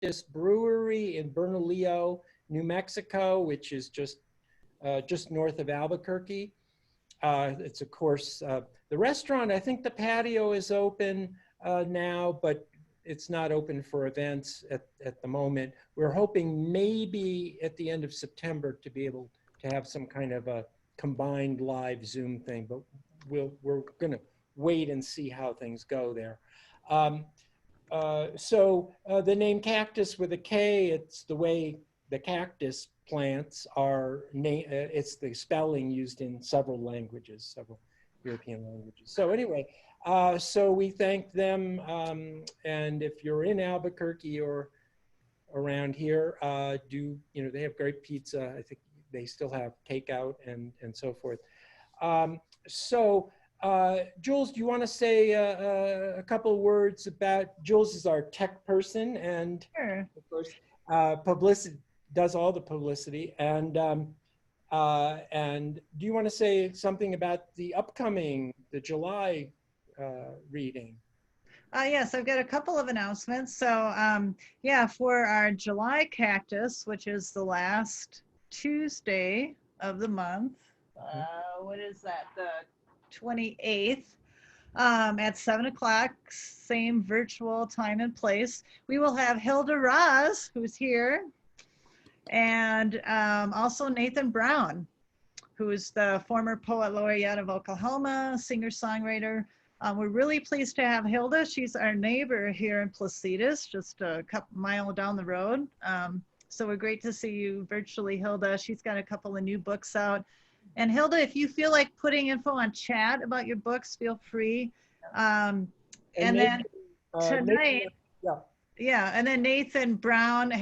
Cactus Brewery in Bernalillo, New Mexico, which is just north of Albuquerque. It's of course, the restaurant, I think the patio is open now, but it's not open for events at the moment. We're hoping maybe at the end of September to be able to have some kind of a combined live Zoom thing, but we're gonna wait and see how things go there. So the name Kaktus with a K, it's the way the cactus plants are, it's the spelling used in several languages, several European languages. So anyway, so we thank them, and if you're in Albuquerque or around here, they have great pizza. I think they still have takeout and so forth. Jules, do you want to say a couple of words about, Jules is our tech person and sure. of course publicity, does all the publicity, and do you want to say something about the July reading? Yes, I've got a couple of announcements. So yeah, for our July Kaktus, which is the last Tuesday of the month, what is that, the 28th, at 7 o'clock, same virtual time and place, we will have Hilda Raz, who's here, and also Nathan Brown, who is the former poet laureate of Oklahoma, singer-songwriter. We're really pleased to have Hilda. She's our neighbor here in Placitas, just a couple mile down the road. So we're great to see you virtually, Hilda. She's got a couple of new books out. And Hilda, if you feel like putting info on chat about your books, feel free. And then tonight, yeah, and then Nathan Brown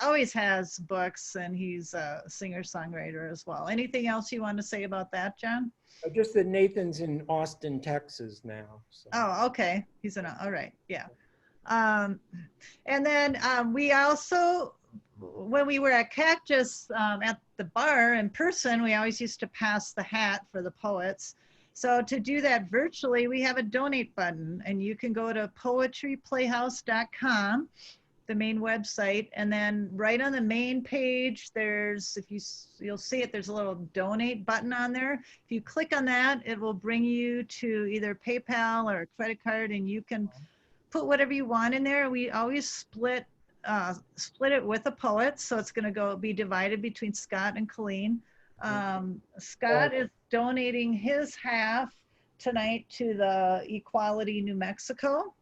always has books, and he's a singer-songwriter as well. Anything else you want to say about that, John? Just that Nathan's in Austin, Texas now. So. Oh, okay. All right, yeah. And then we also, when we were at Kaktus at the bar in person, we always used to pass the hat for the poets. So to do that virtually, we have a donate button, and you can go to poetryplayhouse.com, the main website, and then right on the main page, there's, you'll see it, there's a little donate button on there. If you click on that, it will bring you to either PayPal or a credit card, and you can put whatever you want in there. We always split it with the poets, so it's going to be divided between Scott and Colleen. Scott is donating his half tonight to the Equality New Mexico,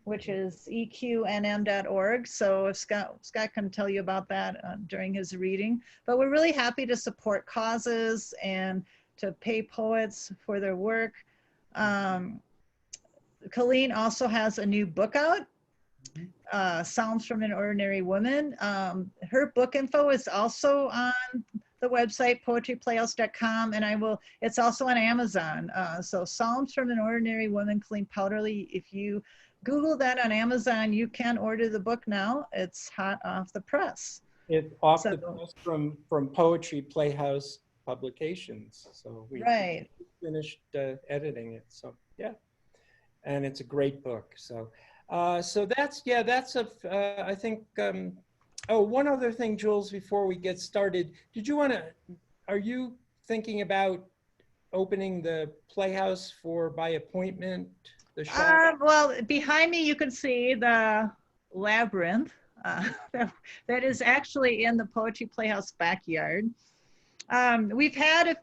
which is eqnm.org. So if Scott can tell you about that during his reading. But we're really happy to support causes and to pay poets for their work. Colleen also has a new book out, Psalms from an Ordinary Woman. Her book info is also on the website, poetryplayhouse.com, and it's also on Amazon. So Psalms from an Ordinary Woman, Colleen Powderly. If you Google that on Amazon, you can order the book now. It's hot off the press. It's off the press from Poetry Playhouse Publications. So we finished editing it. So yeah, and it's a great book. So so that's I think. Oh, one other thing, Jules, before we get started, are you thinking about opening the Playhouse by appointment? Well, behind me, you can see the labyrinth that is actually in the Poetry Playhouse backyard. We've had a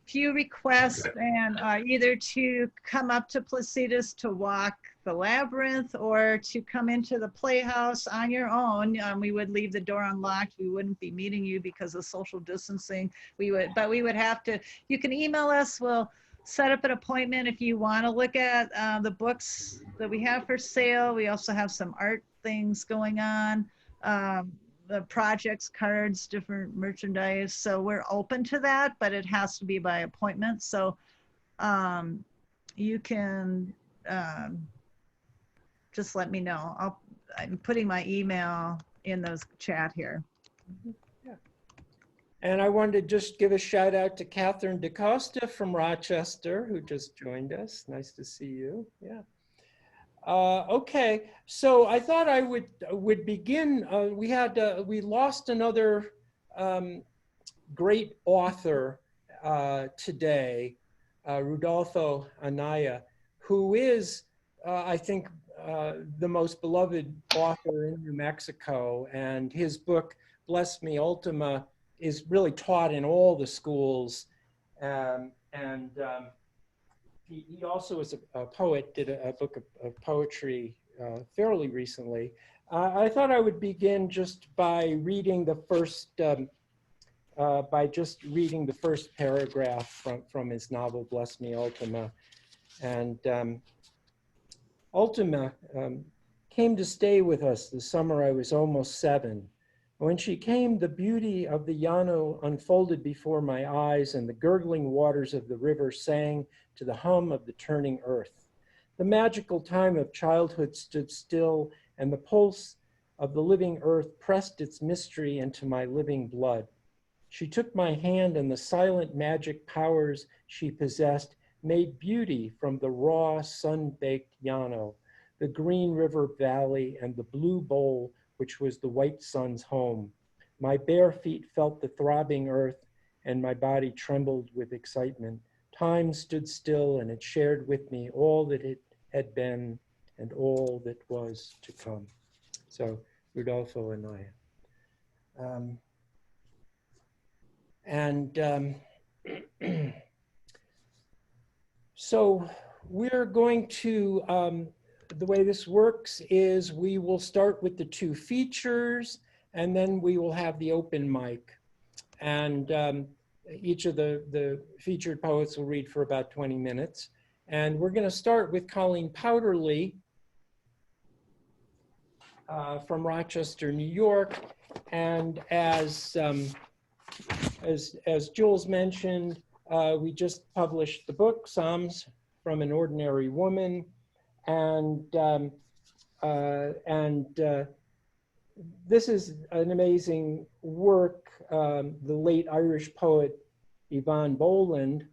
few requests, and either to come up to Placitas to walk the labyrinth or to come into the Playhouse on your own. We would leave the door unlocked. We wouldn't be meeting you because of social distancing. But we would have to, you can email us. We'll set up an appointment if you want to look at the books that we have for sale. We also have some art things going on, the projects, cards, different merchandise. So we're open to that, but it has to be by appointment. So you can just let me know. I'm putting my email in those chat here. Yeah. And I wanted to just give a shout out to Catherine DaCosta from Rochester, who just joined us. Nice to see you. Yeah. Okay, so I thought I would begin. We lost another great author today, Rudolfo Anaya, who is, I think, the most beloved author in New Mexico, and his book "Bless Me Ultima" is really taught in all the schools, and he also is a poet, did a book of poetry fairly recently. I thought I would begin just by reading the first, paragraph from his novel, Bless Me Ultima. And Ultima came to stay with us the summer I was almost 7. When she came, the beauty of the Llano unfolded before my eyes, and the gurgling waters of the river sang to the hum of the turning earth. The magical time of childhood stood still, and the pulse of the living earth pressed its mystery into my living blood. She took my hand, and the silent magic powers she possessed made beauty from the raw, sun-baked Llano, the green river valley, and the blue bowl which was the white sun's home. My bare feet felt the throbbing earth, and my body trembled with excitement. Time stood still, and it shared with me all that it had been and all that was to come. So, Rudolfo Anaya. So we're going to, the way this works is we will start with the 2 features, and then we will have the open mic. And each of the featured poets will read for about 20 minutes. And we're going to start with Colleen Powderly from Rochester, New York. And as Jules mentioned, we just published the book, Psalms from an Ordinary Woman. And this is an amazing work. The late Irish poet Yvonne Boland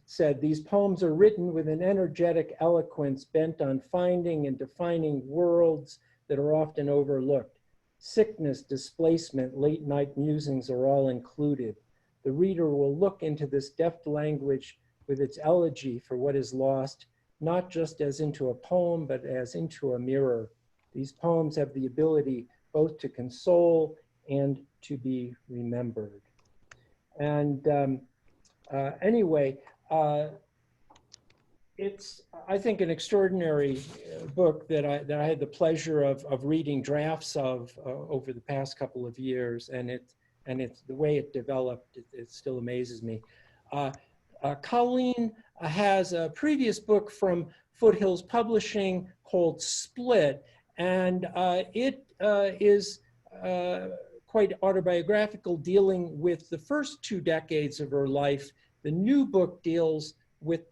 said, "These poems are written with an energetic eloquence bent on finding and defining worlds that are often overlooked. Sickness, displacement, late night musings are all included. The reader will look into this deft language with its elegy for what is lost, not just as into a poem, but as into a mirror. These poems have the ability both to console and to be remembered." And anyway, it's, I think, an extraordinary book that I had the pleasure of reading drafts of over the past couple of years, and it's the way it developed, it still amazes me. Colleen has a previous book from FootHills Publishing called Split, and it is quite autobiographical, dealing with the first 2 decades of her life. The new book deals with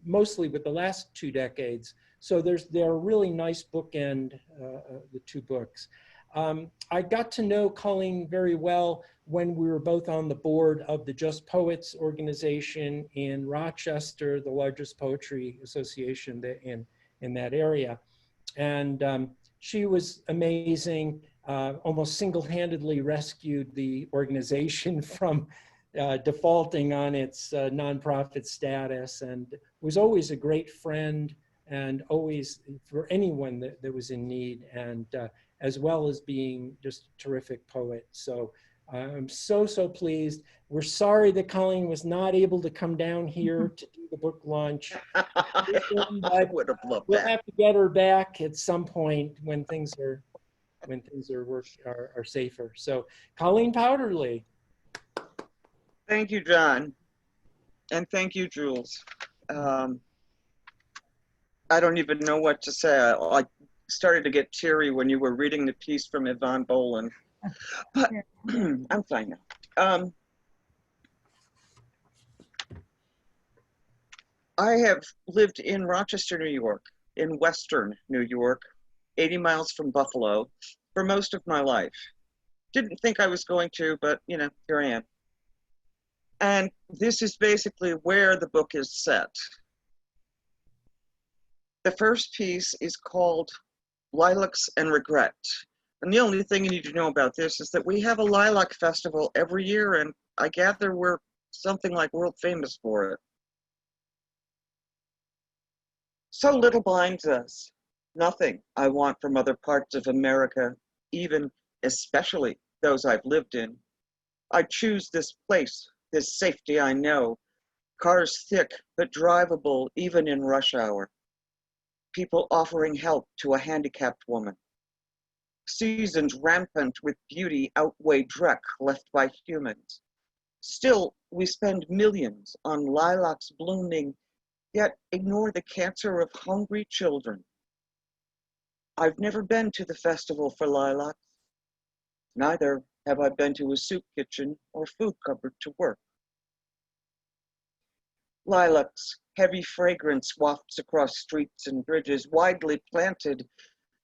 mostly with the last 2 decades. So they're a really nice bookend, the 2 books. I got to know Colleen very well when we were both on the board of the Just Poets organization in Rochester, the largest poetry association in that area. And she was amazing, almost single-handedly rescued the organization from defaulting on its nonprofit status, and was always a great friend, and always for anyone that was in need, and as well as being just a terrific poet. So I'm so pleased. We're sorry that Colleen was not able to come down here to do the book launch. I would have loved we'll that. have to get her back at some point when things are safer. So Colleen Powderly. Thank you, John. And thank you, Jules. I don't even know what to say. I started to get teary when you were reading the piece from Yvonne Boland. But I'm fine now. I have lived in Rochester, New York, in Western New York, 80 miles from Buffalo, for most of my life. Didn't think I was going to, but you know, here I am. And this is basically where the book is set. The first piece is called Lilacs and Regret. And the only thing you need to know about this is that we have a lilac festival every year, and I gather we're something like world famous for it. So little binds us. Nothing I want from other parts of America, even especially those I've lived in. I choose this place, this safety I know. Cars thick but drivable even in rush hour. People offering help to a handicapped woman. Seasons rampant with beauty outweigh dreck left by humans. Still, we spend millions on lilacs blooming, yet ignore the cancer of hungry children. I've never been to the Festival for Lilacs. Neither have I been to a soup kitchen or food cupboard to work. Lilacs, heavy fragrance wafts across streets and bridges, widely planted,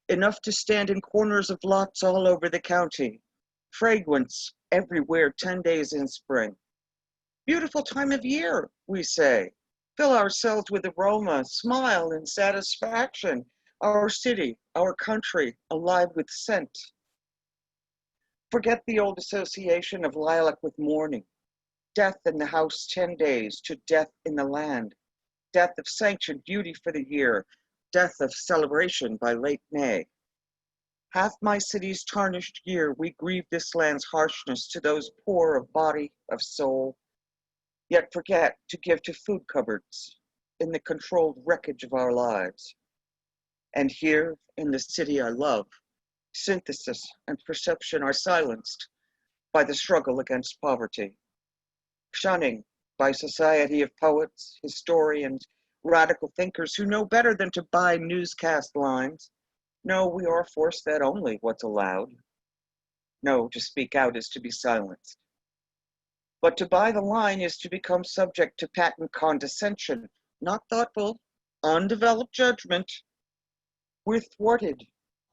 enough to stand in corners of lots all over the county. Fragrance everywhere 10 days in spring. Beautiful time of year, we say. Fill ourselves with aroma, smile in satisfaction. Our city, our country, alive with scent. Forget the old association of lilac with mourning. Death in the house 10 days to death in the land. Death of sanctioned beauty for the year. Death of celebration by late May. Half my city's tarnished year, we grieve this land's harshness to those poor of body, of soul, yet forget to give to food cupboards in the controlled wreckage of our lives. And here, in the city I love, synthesis and perception are silenced by the struggle against poverty. Shunning by society of poets, historians, radical thinkers who know better than to buy newscast lines. No, we are force-fed only what's allowed. No, to speak out is to be silenced. But to buy the line is to become subject to patent condescension, not thoughtful, undeveloped judgment. We're thwarted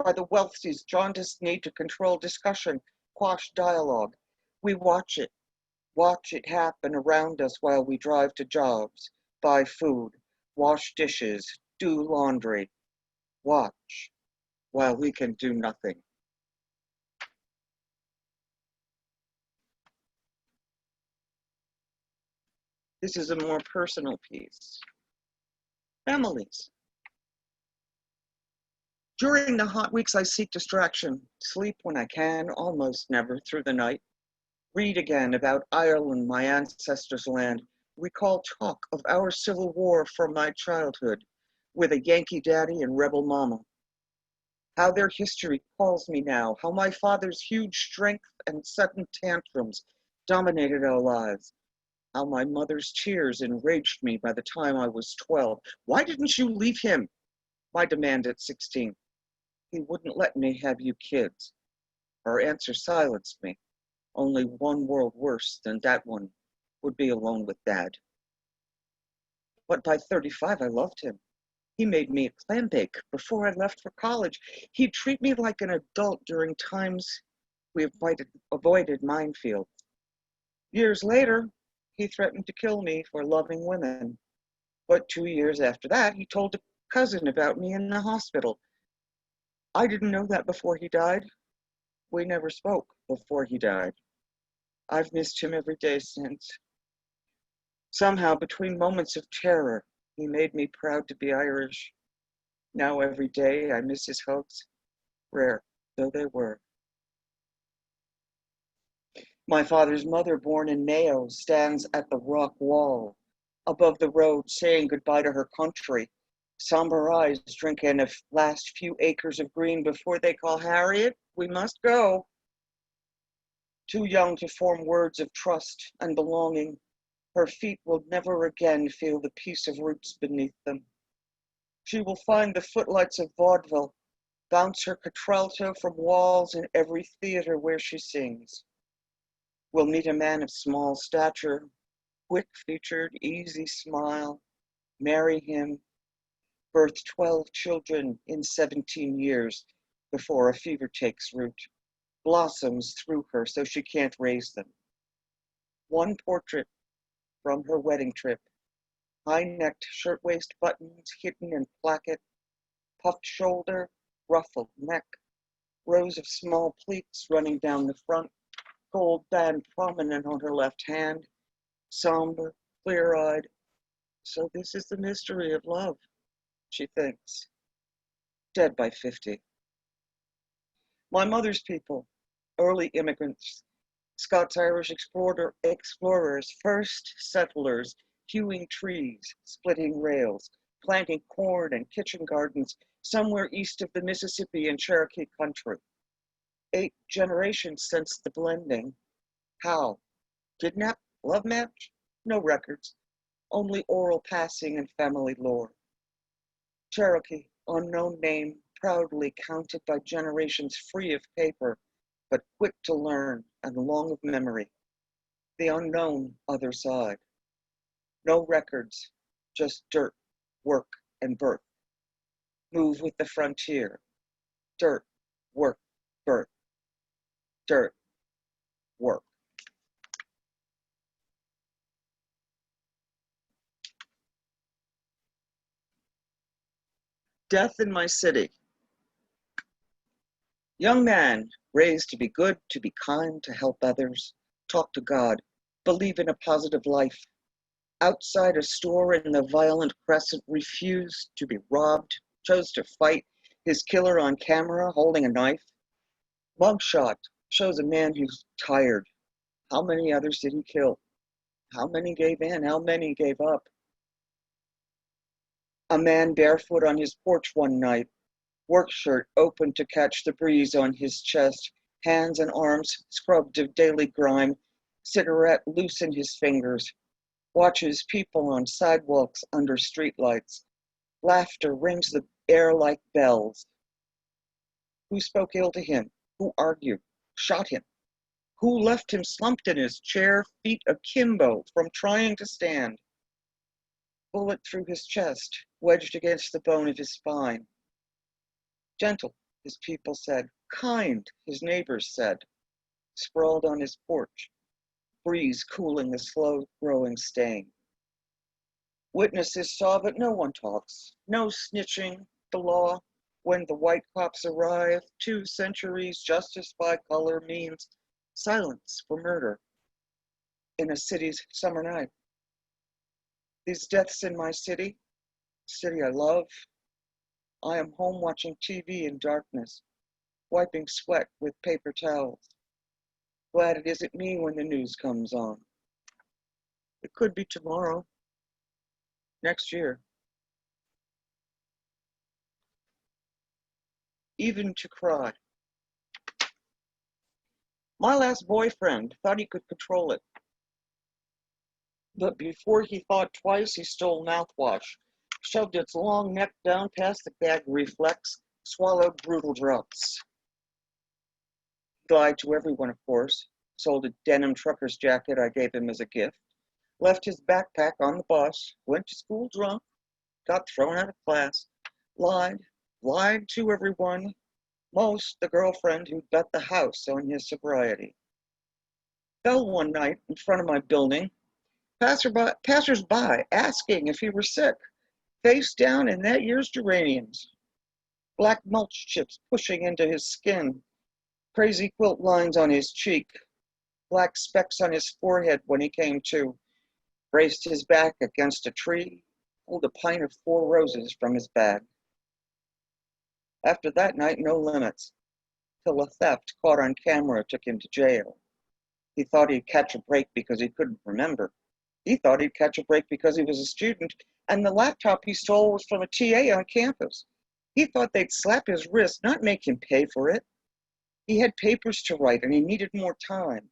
by the wealthy's jaundiced need to control discussion, quash dialogue. We watch it happen around us while we drive to jobs, buy food, wash dishes, do laundry. Watch while we can do nothing. This is a more personal piece. Families. During the hot weeks, I seek distraction, sleep when I can, almost never through the night. Read again about Ireland, my ancestors' land. Recall talk of our Civil War from my childhood with a Yankee daddy and rebel mama. How their history calls me now, how my father's huge strength and sudden tantrums dominated our lives, how my mother's tears enraged me by the time I was 12. Why didn't you leave him? My demand at 16. He wouldn't let me have you kids. Her answer silenced me. Only one world worse than that one would be alone with Dad. But by 35, I loved him. He made me a clam bake before I left for college. He'd treat me like an adult during times we avoided minefields. Years later, he threatened to kill me for loving women. But 2 years after that, he told a cousin about me in the hospital. I didn't know that before he died. We never spoke before he died. I've missed him every day since. Somehow, between moments of terror, he made me proud to be Irish. Now every day I miss his hugs, rare though they were. My father's mother, born in Mayo, stands at the rock wall, above the road, saying goodbye to her country. Somber eyes drink in the last few acres of green before they call, Harriet, we must go. Too young to form words of trust and belonging, her feet will never again feel the peace of roots beneath them. She will find the footlights of vaudeville, bounce her contralto from walls in every theater where she sings. We'll meet a man of small stature, quick-featured, easy smile, marry him, birth 12 children in 17 years before a fever takes root, blossoms through her so she can't raise them. One portrait from her wedding trip, high-necked shirtwaist buttons hidden in placket, puffed shoulder, ruffled neck, rows of small pleats running down the front, gold band prominent on her left hand, somber, clear-eyed. So this is the mystery of love, she thinks. Dead by 50. My mother's people, early immigrants, Scots-Irish explorers, first settlers, hewing trees, splitting rails, planting corn and kitchen gardens somewhere east of the Mississippi in Cherokee country. 8 generations since the blending. How? Kidnap? Love match? No records. Only oral passing and family lore. Cherokee, unknown name, proudly counted by generations free of paper, but quick to learn and long of memory. The unknown other side. No records, just dirt, work, and birth. Move with the frontier. Dirt, work, birth. Dirt, work. Death in my city. Young man, raised to be good, to be kind, to help others, talk to God, believe in a positive life. Outside a store in the violent crescent, refused to be robbed, chose to fight his killer on camera holding a knife. Mugshot shows a man who's tired. How many others did he kill? How many gave in? How many gave up? A man barefoot on his porch one night, work shirt open to catch the breeze on his chest, hands and arms scrubbed of daily grime, cigarette loose in his fingers, watches people on sidewalks under streetlights. Laughter rings the air like bells. Who spoke ill to him? Who argued? Shot him? Who left him slumped in his chair, feet akimbo from trying to stand? Bullet through his chest, wedged against the bone of his spine. Gentle, his people said. Kind, his neighbors said. Sprawled on his porch, breeze cooling the slow-growing stain. Witnesses saw, but no one talks. No snitching. The law, when the white cops arrive, 2 centuries, justice by color means silence for murder in a city's summer night. These deaths in my city I love. I am home watching TV in darkness, wiping sweat with paper towels. Glad it isn't me when the news comes on. It could be tomorrow, next year. Even to cry. My last boyfriend thought he could control it. But before he thought twice, he stole mouthwash, shoved its long neck down past the gag reflex, swallowed brutal drugs. Lied to everyone, of course, sold a denim trucker's jacket I gave him as a gift, left his backpack on the bus, went to school drunk, got thrown out of class, lied to everyone, most the girlfriend who bet the house on his sobriety. Fell one night in front of my building, passers-by asking if he were sick, face down in that year's geraniums, black mulch chips pushing into his skin, crazy quilt lines on his cheek, black specks on his forehead when he came to, braced his back against a tree, pulled a pint of 4 roses from his bag. After that night, no limits, till a theft caught on camera took him to jail. He thought he'd catch a break because he couldn't remember. He thought he'd catch a break because he was a student, and the laptop he stole was from a TA on campus. He thought they'd slap his wrist, not make him pay for it. He had papers to write, and he needed more time.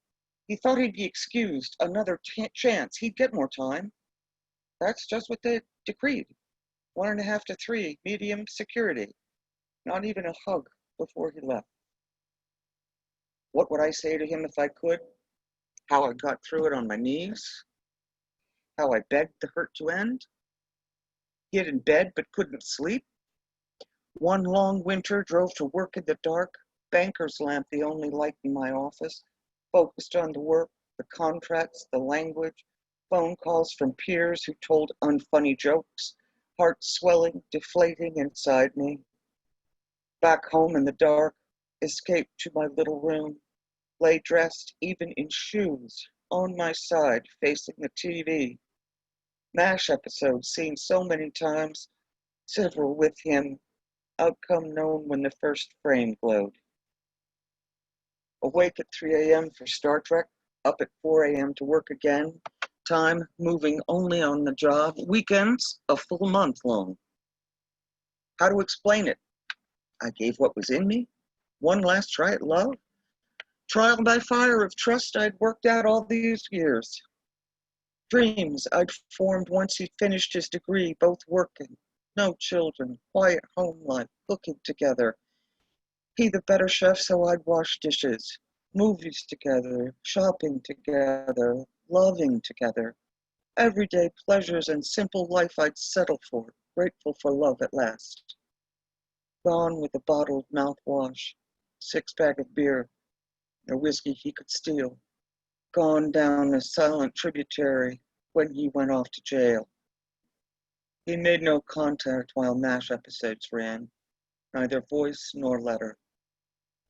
He thought he'd be excused, another chance, he'd get more time. That's just what they decreed. 1.5 to 3, medium security. Not even a hug before he left. What would I say to him if I could? How I got through it on my knees? How I begged the hurt to end? Hid in bed but couldn't sleep? One long winter drove to work in the dark, banker's lamp the only light in my office, focused on the work, the contracts, the language, phone calls from peers who told unfunny jokes, heart swelling, deflating inside me. Back home in the dark, escaped to my little room, lay dressed even in shoes, on my side, facing the TV. MASH episodes seen so many times, several with him, outcome known when the first frame glowed. Awake at 3 a.m. for Star Trek, up at 4 a.m. to work again, time moving only on the job, weekends a full month long. How to explain it? I gave what was in me, one last try at love, trial by fire of trust I'd worked out all these years. Dreams I'd formed once he finished his degree, both working, no children, quiet home life, cooking together. He the better chef, so I'd wash dishes, movies together, shopping together, loving together. Everyday pleasures and simple life I'd settle for, grateful for love at last. Gone with a bottled mouthwash, 6-pack of beer, a whiskey he could steal. Gone down a silent tributary when he went off to jail. He made no contact while MASH episodes ran, neither voice nor letter.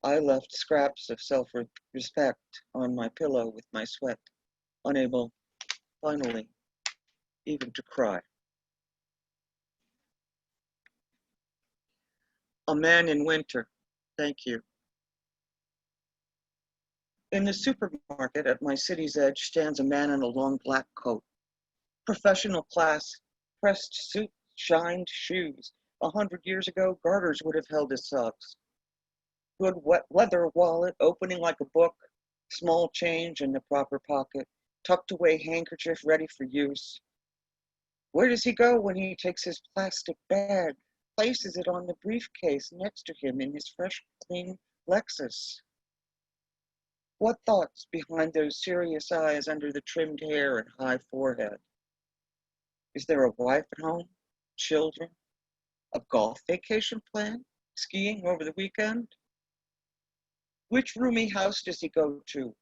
I left scraps of self-respect on my pillow with my sweat, unable, finally, even to cry. A man in winter, thank you. In the supermarket at my city's edge stands a man in a long black coat. Professional class, pressed suit, shined shoes. 100 years ago, garters would have held his socks. Good wet leather wallet, opening like a book, small change in the proper pocket, tucked away handkerchief ready for use. Where does he go when he takes his plastic bag, places it on the briefcase next to him in his fresh, clean Lexus? What thoughts behind those serious eyes under the trimmed hair and high forehead? Is there a wife at home? Children? A golf vacation plan? Skiing over the weekend? Which roomy house does he go to?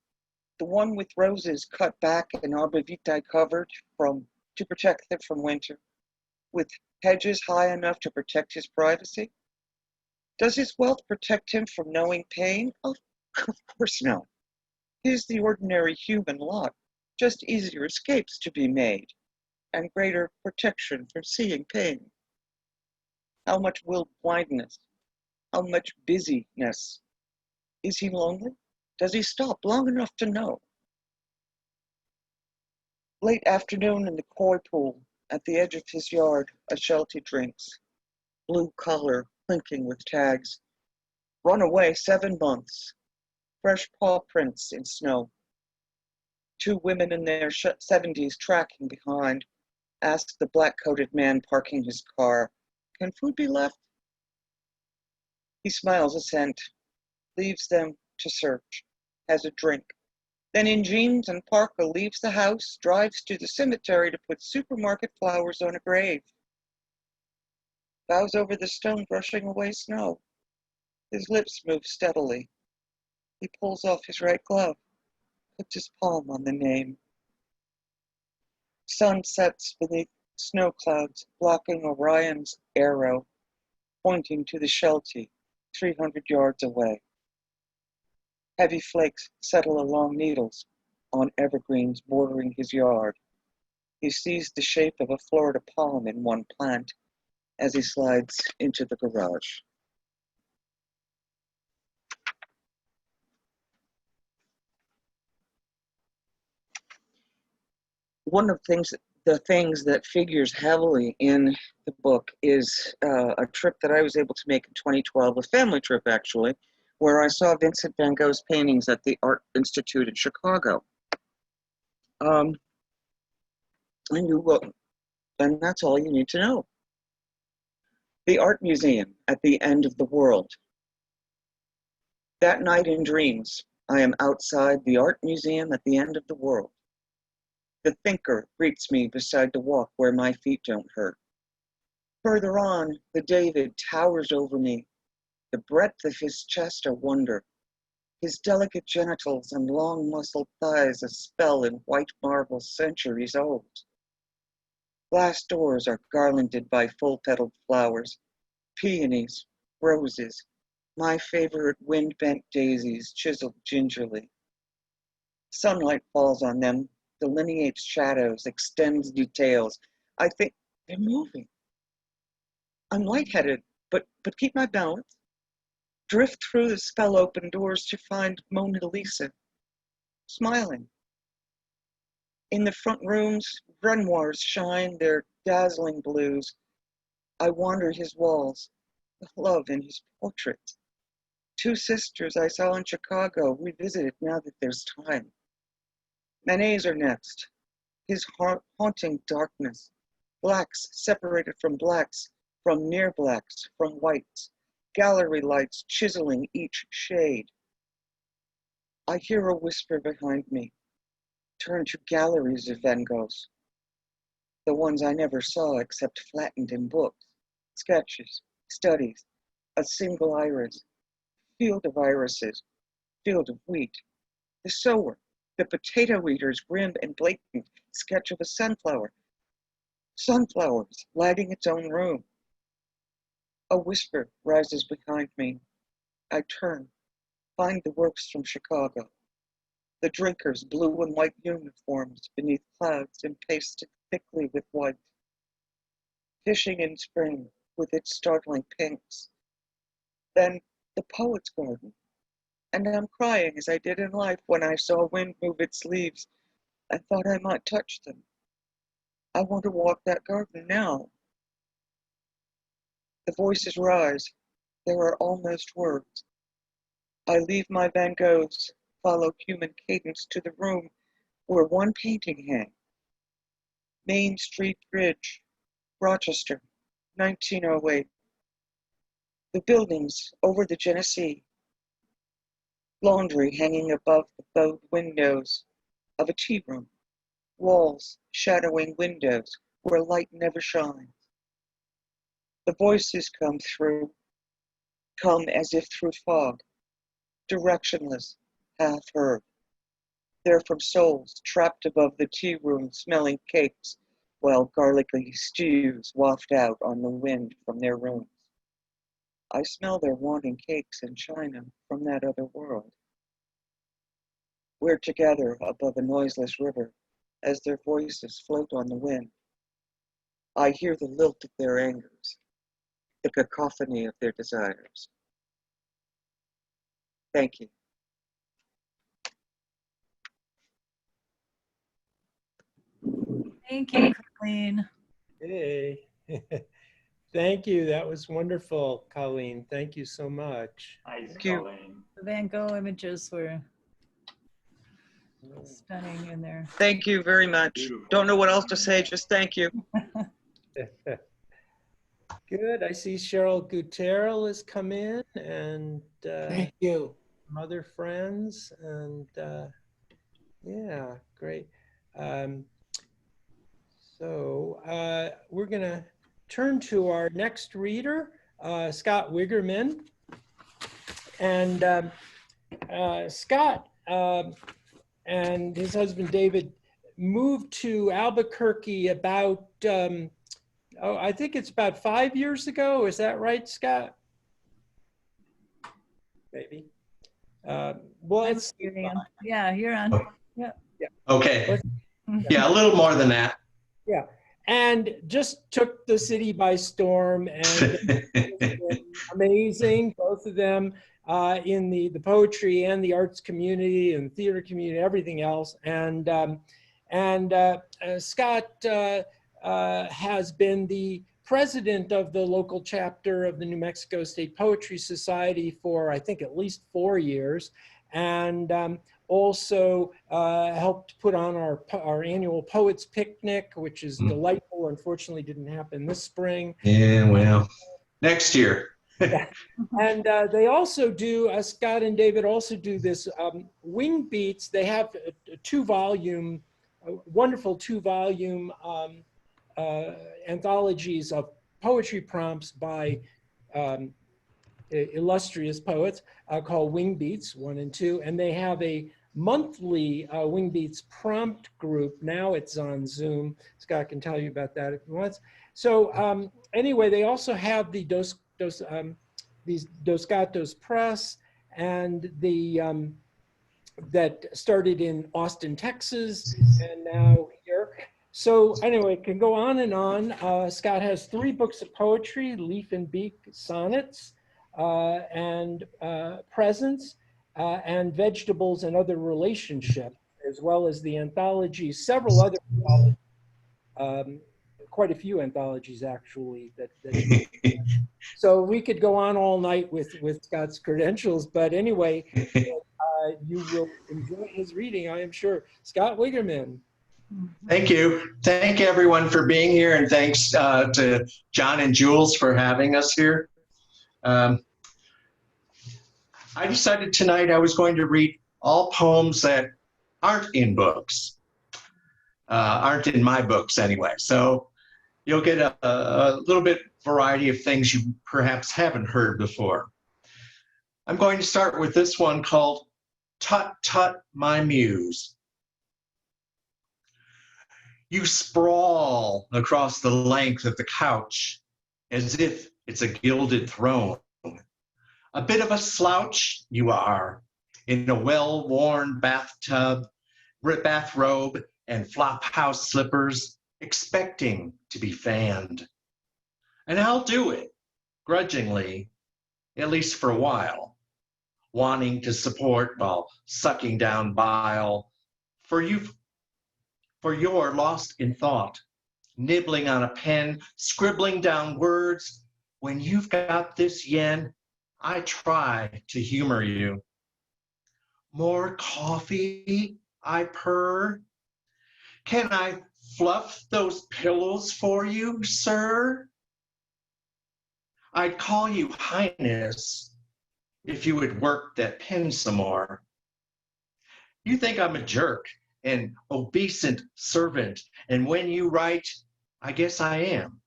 The one with roses cut back and arbor vitae covered to protect them from winter, with hedges high enough to protect his privacy? Does his wealth protect him from knowing pain? Of course not. He's the ordinary human lot, just easier escapes to be made, and greater protection from seeing pain. How much willed blindness? How much busyness? Is he lonely? Does he stop long enough to know? Late afternoon in the koi pool, at the edge of his yard, a sheltie drinks. Blue collar, clinking with tags. Run away 7 months. Fresh paw prints in snow. 2 women in their 70s tracking behind. Ask the black-coated man parking his car, "Can food be left?" He smiles assent, leaves them to search, has a drink. Then in jeans and parka leaves the house, drives to the cemetery to put supermarket flowers on a grave. Bows over the stone, brushing away snow. His lips move steadily. He pulls off his right glove, puts his palm on the name. Sun sets beneath snow clouds, blocking Orion's arrow, pointing to the sheltie 300 yards away. Heavy flakes settle along needles on evergreens bordering his yard. He sees the shape of a Florida palm in one plant as he slides into the garage. One of the things that figures heavily in the book is a trip that I was able to make in 2012, a family trip actually, where I saw Vincent van Gogh's paintings at the Art Institute in Chicago. I knew what, and that's all you need to know. The Art Museum at the end of the world. That night in dreams, I am outside the Art Museum at the end of the world. The thinker greets me beside the walk where my feet don't hurt. Further on, the David towers over me, the breadth of his chest a wonder, his delicate genitals and long muscled thighs a spell in white marble centuries old. Glass doors are garlanded by full-petaled flowers, peonies, roses, My favorite wind-bent daisies chiseled gingerly. Sunlight falls on them, delineates shadows, extends details. I think they're moving. I'm lightheaded, but keep my balance. Drift through the spell-open doors to find Mona Lisa, smiling. In the front rooms, Renoirs shine their dazzling blues. I wander his walls, with love in his portraits. Two sisters I saw in Chicago, revisited now that there's time. Manet's are next, his haunting darkness. Blacks separated from blacks, from near blacks, from whites. Gallery lights chiseling each shade. I hear a whisper behind me. Turn to galleries of Van Goghs. The ones I never saw except flattened in books, sketches, studies, a single iris, field of irises, field of wheat, the sower, the potato eater's grim and blatant sketch of a sunflower, sunflowers lighting its own room. A whisper rises behind me. I turn, find the works from Chicago. The drinkers' blue and white uniforms beneath clouds impasted thickly with white. Fishing in spring with its startling pinks. Then the poet's garden. And I'm crying as I did in life when I saw wind move its leaves. I thought I might touch them. I want to walk that garden now. The voices rise. There are almost words. I leave my Van Goghs, follow human cadence to the room where one painting hangs. Main Street Bridge, Rochester, 1908. The buildings over the Genesee. Laundry hanging above the bowed windows of a tea room. Walls shadowing windows where light never shines. The voices come through, come as if through fog, directionless, half heard. They're from souls trapped above the tea room smelling cakes while garlicky stews waft out on the wind from their rooms. I smell their wanting cakes in China from that other world. We're together above a noiseless river as their voices float on the wind. I hear the lilt of their angers, the cacophony of their desires. Thank you. Thank you, Colleen. Hey. Thank you. That was wonderful, Colleen. Thank you so much. Nice, Thank you. Colleen. The Van Gogh images were stunning in there. Thank you very much. Beautiful. Don't know what else to say, just thank you. Good. I see Cheryl Guterrell has come in, and Thank you. some other friends, and yeah, great. So we're going to turn to our next reader, Scott Wiggerman. And Scott and his husband David moved to Albuquerque about, I think it's about 5 years ago. Is that right, Scott? Maybe. Well, it's Yeah, you're on. Yeah. Okay. Yeah, a little more than that. Yeah, and just took the city by storm, and amazing, both of them, in the poetry and the arts community and theater community, everything else. And Scott has been the president of the local chapter of the New Mexico State Poetry Society for, I think, at least 4 years, and also helped put on our annual Poets Picnic, which is delightful. Unfortunately, didn't happen this spring. Yeah, well, next year. Yeah. And they also do, Scott and David also do this Wing Beats. They have wonderful two-volume anthologies of poetry prompts by illustrious poets called Wing Beats 1 and 2. And they have a monthly Wing Beats prompt group. Now it's on Zoom. Scott can tell you about that if he wants. So anyway, they also have the these Dos Gatos Press, and that started in Austin, Texas, and now here. So anyway, it can go on and on. Scott has 3 books of poetry: Leaf and Beak Sonnets, and Presents, and Vegetables and Other Relationships, as well as the anthology, several other anthologies, quite a few anthologies actually. So we could go on all night with Scott's credentials, but anyway, you will enjoy his reading, I am sure. Scott Wiggerman. Thank you. Thank everyone for being here, and thanks to John and Jules for having us here. I decided tonight I was going to read all poems that aren't in books, aren't in my books anyway. So you'll get a little bit variety of things you perhaps haven't heard before. I'm going to start with this one called Tut Tut My Muse. You sprawl across the length of the couch as if it's a gilded throne. A bit of a slouch you are, in a well-worn bathrobe and flophouse slippers, expecting to be fanned. And I'll do it, grudgingly, at least for a while, wanting to support while sucking down bile. For you're lost in thought, nibbling on a pen, scribbling down words. When you've got this yen, I try to humor you. More coffee, I purr. Can I fluff those pillows for you, sir? I'd call you Highness if you would work that pen some more. You think I'm a jerk, an obeisant servant, and when you write, I guess I am.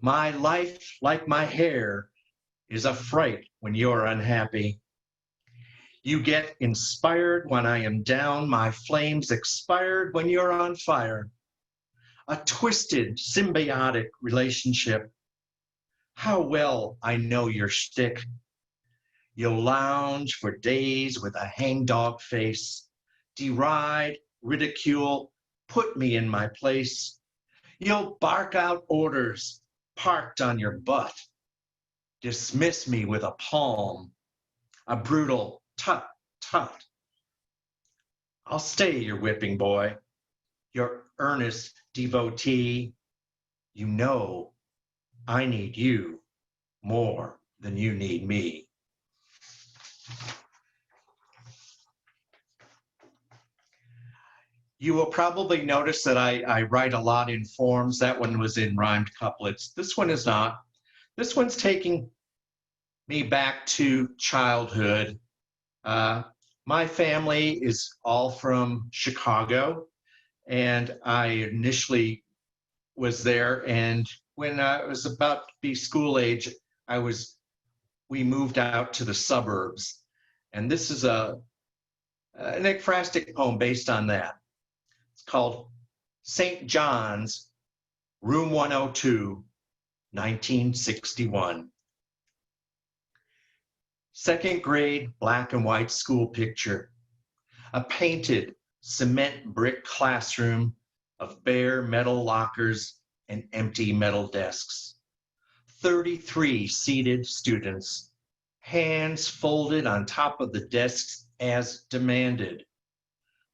My life, like my hair, is a fright when you're unhappy. You get inspired when I am down, my flames expired when you're on fire. A twisted, symbiotic relationship. How well I know your shtick. You'll lounge for days with a hangdog face, deride, ridicule, put me in my place. You'll bark out orders parked on your butt, dismiss me with a palm, a brutal tut, tut. I'll stay your whipping boy, your earnest devotee. You know I need you more than you need me. You will probably notice that I write a lot in forms. That one was in rhymed couplets. This one is not. This one's taking me back to childhood. My family is all from Chicago, and I initially was there. And when I was about to be school age, we moved out to the suburbs. And this is an ekphrastic poem based on that. It's called St. John's, Room 102, 1961. Second grade black and white school picture. A painted cement brick classroom of bare metal lockers and empty metal desks. 33 seated students, hands folded on top of the desks as demanded.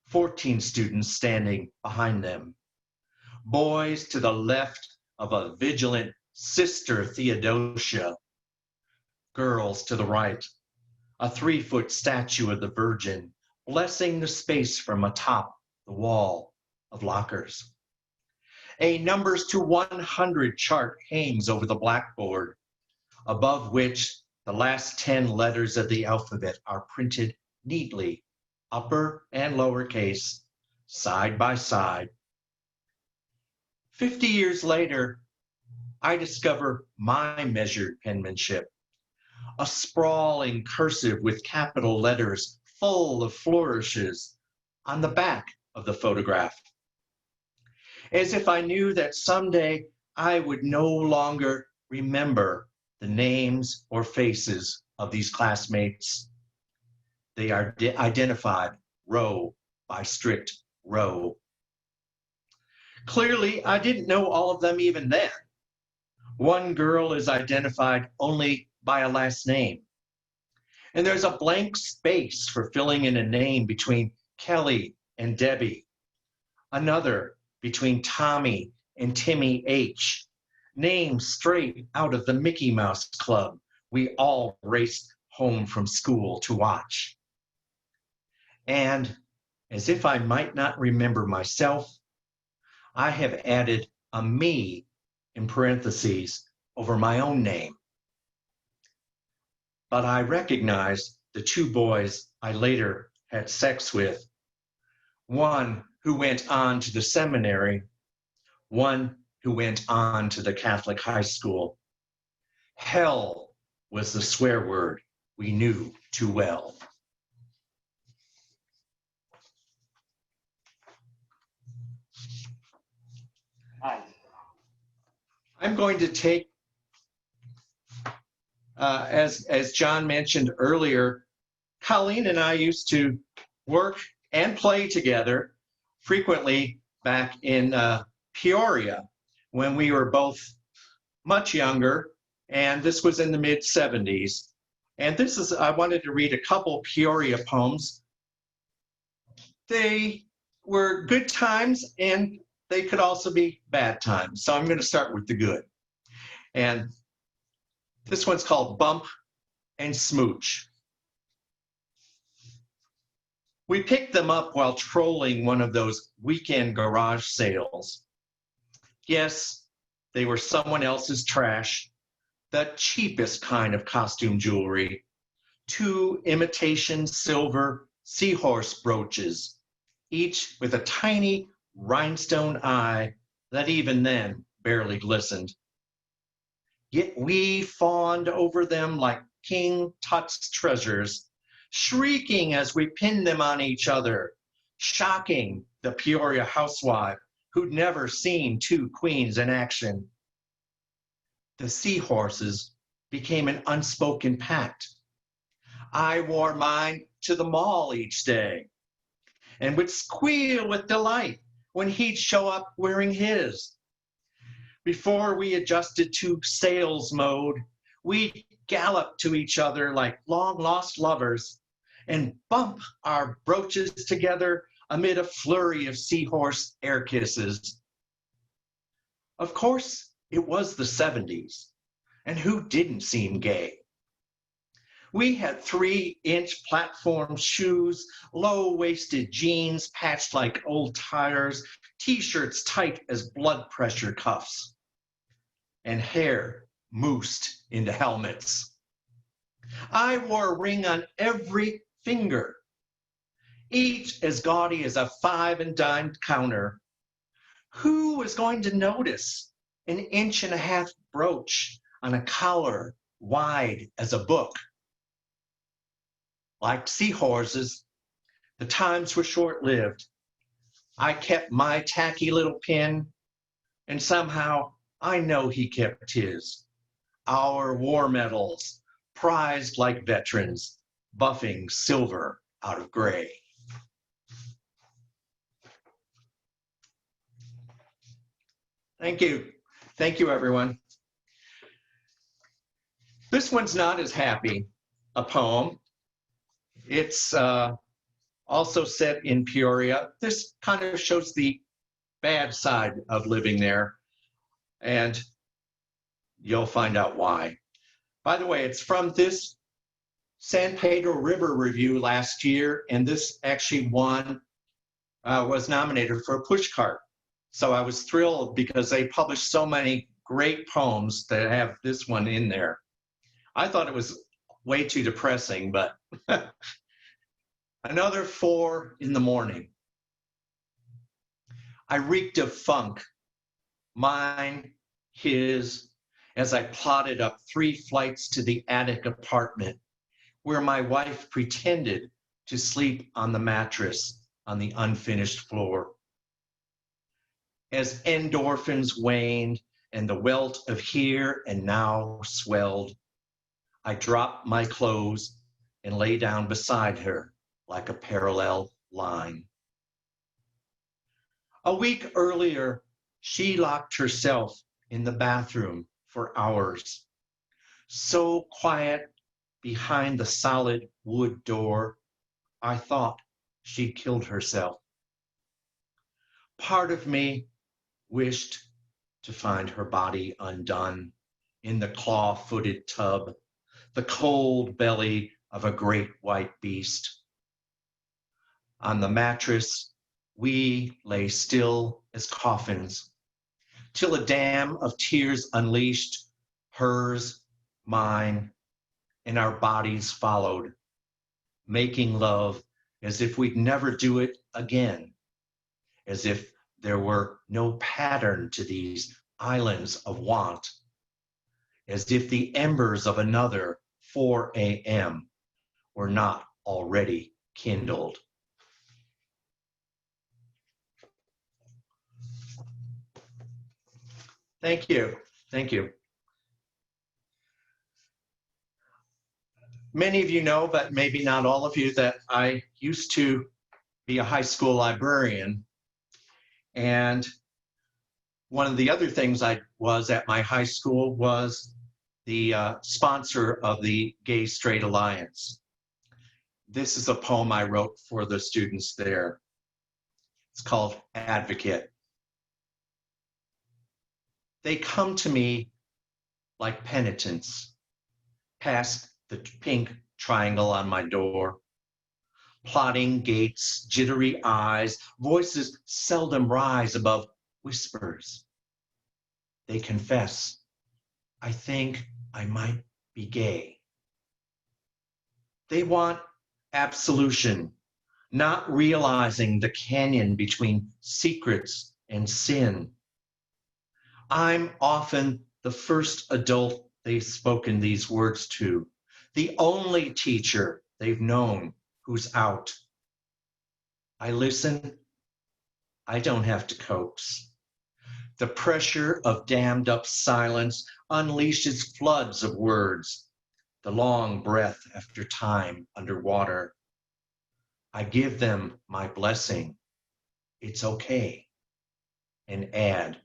14 students standing behind them. Boys to the left of a vigilant Sister Theodosia. Girls to the right, a 3-foot statue of the Virgin, blessing the space from atop the wall of lockers. A numbers to 100 chart hangs over the blackboard, above which the last 10 letters of the alphabet are printed neatly, upper and lowercase, side by side. 50 years later, I discover my measured penmanship, a sprawling cursive with capital letters full of flourishes on the back of the photograph. As if I knew that someday I would no longer remember the names or faces of these classmates. They are identified row by strict row. Clearly, I didn't know all of them even then. One girl is identified only by a last name. And there's a blank space for filling in a name between Kelly and Debbie. Another between Tommy and Timmy H. Names straight out of the Mickey Mouse Club we all raced home from school to watch. And as if I might not remember myself, I have added a me in parentheses over my own name. But I recognize the two boys I later had sex with, one who went on to the seminary, one who went on to the Catholic high school. Hell was the swear word we knew too well. I'm going to take, as John mentioned earlier, Colleen and I used to work and play together frequently back in Peoria when we were both much younger, and this was in the mid-70s. And I wanted to read a couple Peoria poems. They were good times and they could also be bad times. So I'm going to start with the good. And this one's called Bump and Smooch. We picked them up while trolling one of those weekend garage sales. Yes, they were someone else's trash, the cheapest kind of costume jewelry. 2 imitation silver seahorse brooches, each with a tiny rhinestone eye that even then barely glistened. Yet we fawned over them like King Tut's treasures, shrieking as we pinned them on each other, shocking the Peoria housewife who'd never seen 2 queens in action. The seahorses became an unspoken pact. I wore mine to the mall each day and would squeal with delight when he'd show up wearing his. Before we adjusted to sales mode, we'd gallop to each other like long-lost lovers and bump our brooches together amid a flurry of seahorse air kisses. Of course, it was the 70s, and who didn't seem gay? We had 3-inch platform shoes, low-waisted jeans patched like old tires, t-shirts tight as blood pressure cuffs, and hair moosed into helmets. I wore a ring on every finger, each as gaudy as a 5-and-dime counter. Who was going to notice an 1.5-inch brooch on a collar wide as a book? Like seahorses, the times were short-lived. I kept my tacky little pin, and somehow I know he kept his. Our war medals, prized like veterans, buffing silver out of gray. Thank you. Thank you, everyone. This one's not as happy a poem. It's also set in Peoria. This kind of shows the bad side of living there, and you'll find out why. By the way, it's from this San Pedro River review last year, and this actually was nominated for a pushcart. So I was thrilled because they published so many great poems that have this one in there. I thought it was way too depressing, but another 4 in the morning. I reeked of funk, mine, his, as I plodded up 3 flights to the attic apartment where my wife pretended to sleep on the mattress on the unfinished floor. As endorphins waned and the welt of here and now swelled. I dropped my clothes and lay down beside her like a parallel line. A week earlier, she locked herself in the bathroom for hours. So quiet behind the solid wood door, I thought she'd killed herself. Part of me wished to find her body undone in the claw-footed tub, the cold belly of a great white beast. On the mattress, we lay still as coffins, till a dam of tears unleashed, hers, mine, and our bodies followed, making love as if we'd never do it again, as if there were no pattern to these islands of want, as if the embers of another 4 a.m. were not already kindled. Thank you. Thank you. Many of you know, but maybe not all of you, that I used to be a high school librarian. And one of the other things I was at my high school was the sponsor of the Gay Straight Alliance. This is a poem I wrote for the students there. It's called Advocate. They come to me like penitents, past the pink triangle on my door, plotting gaits, jittery eyes, voices seldom rise above whispers. They confess, I think I might be gay. They want absolution, not realizing the canyon between secrets and sin. I'm often the first adult they've spoken these words to, the only teacher they've known who's out. I listen. I don't have to coax. The pressure of dammed up silence unleashes floods of words, the long breath after time underwater. I give them my blessing. It's okay. And add,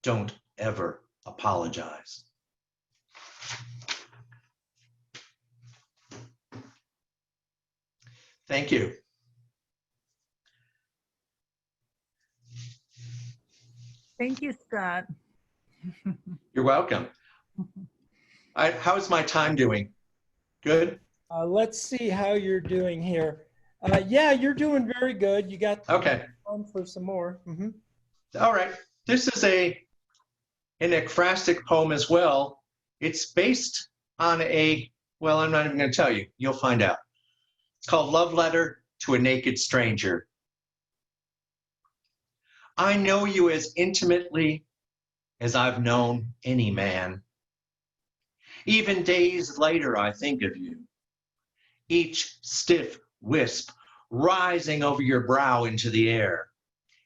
don't ever apologize. Thank you. Thank you, Scott. You're welcome. How's my time doing? Good? Let's see how you're doing here. Yeah, you're doing very good. You got Okay. time for some more. Mm-hmm. All right. This is an ekphrastic poem as well. It's based on well, I'm not even going to tell you. You'll find out. It's called Love Letter to a Naked Stranger. I know you as intimately as I've known any man. Even days later, I think of you. Each stiff wisp rising over your brow into the air.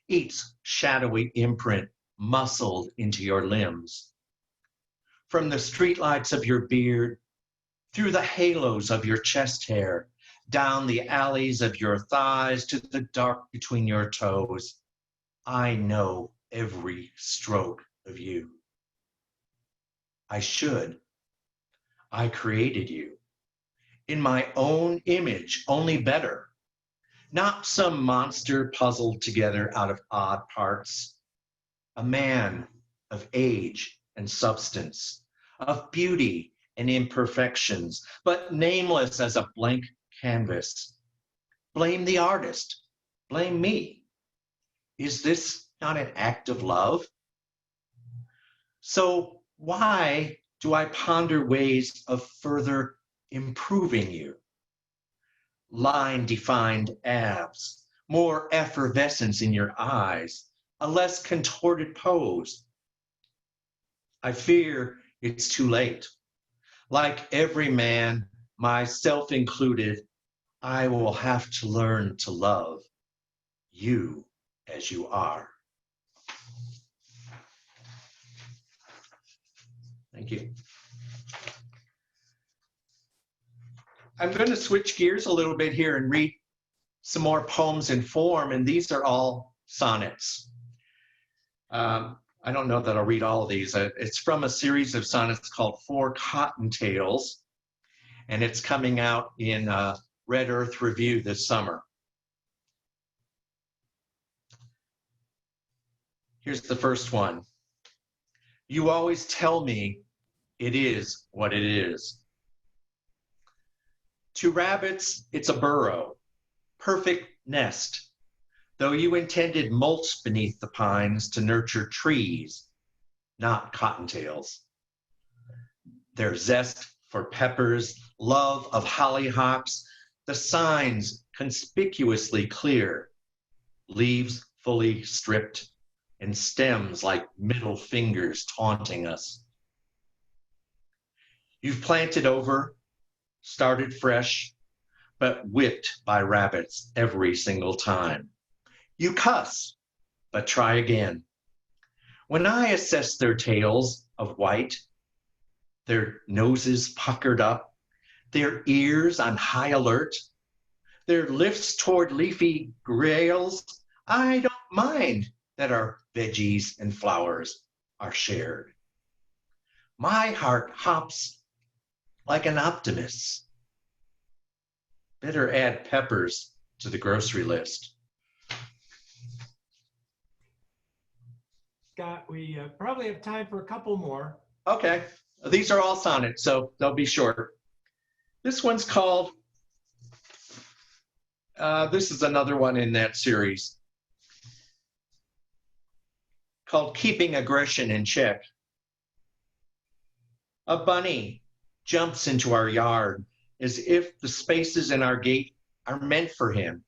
Each shadowy imprint muscled into your limbs. From the streetlights of your beard, through the halos of your chest hair, down the alleys of your thighs to the dark between your toes, I know every stroke of you. I should. I created you in my own image, only better. Not some monster puzzled together out of odd parts. A man of age and substance, of beauty and imperfections, but nameless as a blank canvas. Blame the artist. Blame me. Is this not an act of love? So why do I ponder ways of further improving you? Line-defined abs, more effervescence in your eyes, a less contorted pose. I fear it's too late. Like every man, myself included, I will have to learn to love you as you are. Thank you. I'm going to switch gears a little bit here and read some more poems in form, and these are all sonnets. I don't know that I'll read all of these. It's from a series of sonnets called Four Cottontails, and it's coming out in Red Earth Review this summer. Here's the first one. You always tell me it is what it is. To rabbits, it's a burrow, perfect nest, though you intended mulch beneath the pines to nurture trees, not cottontails. Their zest for peppers, love of hollyhocks, the signs conspicuously clear, leaves fully stripped, and stems like middle fingers taunting us. You've planted over, started fresh, but whipped by rabbits every single time. You cuss, but try again. When I assess their tails of white, their noses puckered up, their ears on high alert, their lifts toward leafy grails, I don't mind that our veggies and flowers are shared. My heart hops like an optimist. Better add peppers to the grocery list. Scott, we probably have time for a couple more. Okay, these are all sonnets, so they'll be short. This one's called, this is another one in that series, called Keeping Aggression in Check. A bunny jumps into our yard as if the spaces in our gate are meant for him.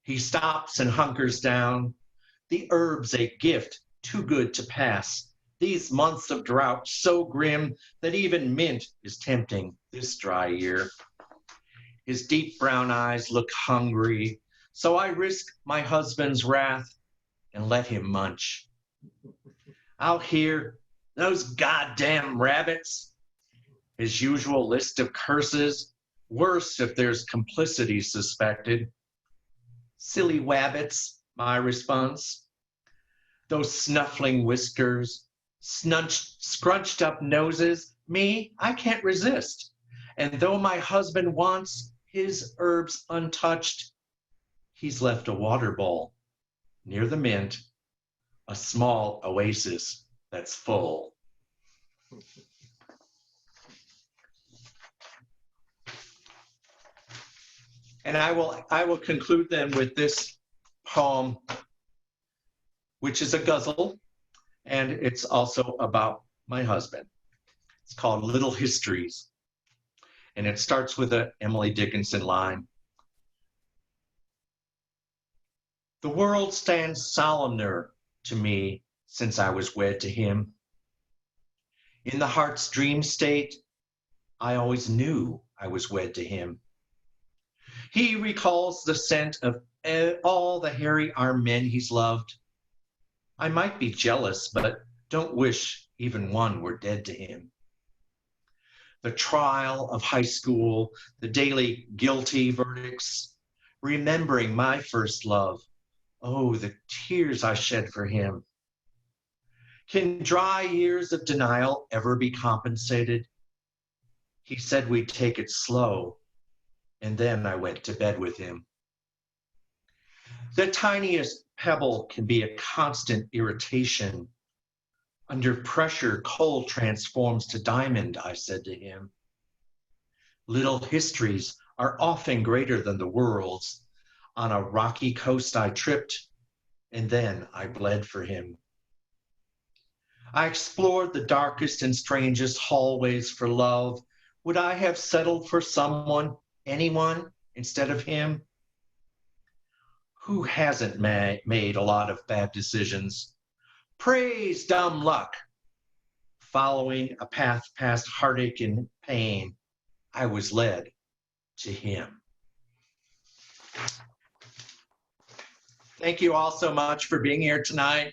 He stops and hunkers down. The herb's a gift too good to pass. These months of drought so grim that even mint is tempting this dry year. His deep brown eyes look hungry, so I risk my husband's wrath and let him munch. I'll hear those goddamn rabbits, his usual list of curses, worse if there's complicity suspected. Silly wabbits, my response. Those snuffling whiskers, scrunched up noses, me, I can't resist. And though my husband wants his herbs untouched, he's left a water bowl near the mint, a small oasis that's full. And I will conclude then with this poem, which is a ghazal, and it's also about my husband. It's called Little Histories, and it starts with a Emily Dickinson line. The world stands solemner to me since I was wed to him. In the heart's dream state, I always knew I was wed to him. He recalls the scent of all the hairy armed men he's loved. I might be jealous, but don't wish even one were dead to him. The trial of high school, the daily guilty verdicts, remembering my first love, oh, the tears I shed for him. Can dry years of denial ever be compensated? He said we'd take it slow, and then I went to bed with him. The tiniest pebble can be a constant irritation. Under pressure, coal transforms to diamond, I said to him. Little histories are often greater than the world's. On a rocky coast I tripped, and then I bled for him. I explored the darkest and strangest hallways for love. Would I have settled for someone, anyone, instead of him? Who hasn't made a lot of bad decisions? Praise dumb luck. Following a path past heartache and pain, I was led to him. Thank you all so much for being here tonight.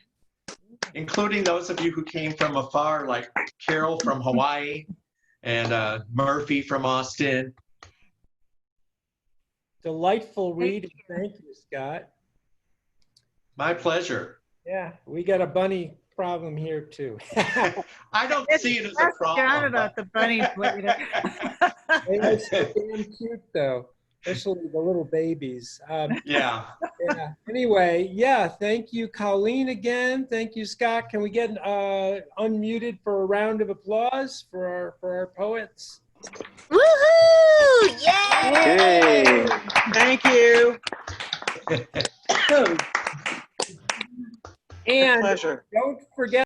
including those of you who came from afar, like Carol from Hawaii and Murphy from Austin. Delightful reading. Thank you, Scott. My pleasure. Yeah, we got a bunny problem here too. I don't see it as a Ask John problem. about the bunnies later. They are so damn cute though, especially the little babies. Yeah. Yeah. Anyway, yeah, thank you, Colleen, again. Thank you, Scott. Can we get unmuted for a round of applause for our poets? Woohoo! Yay! Hey, thank you. And Pleasure. don't forget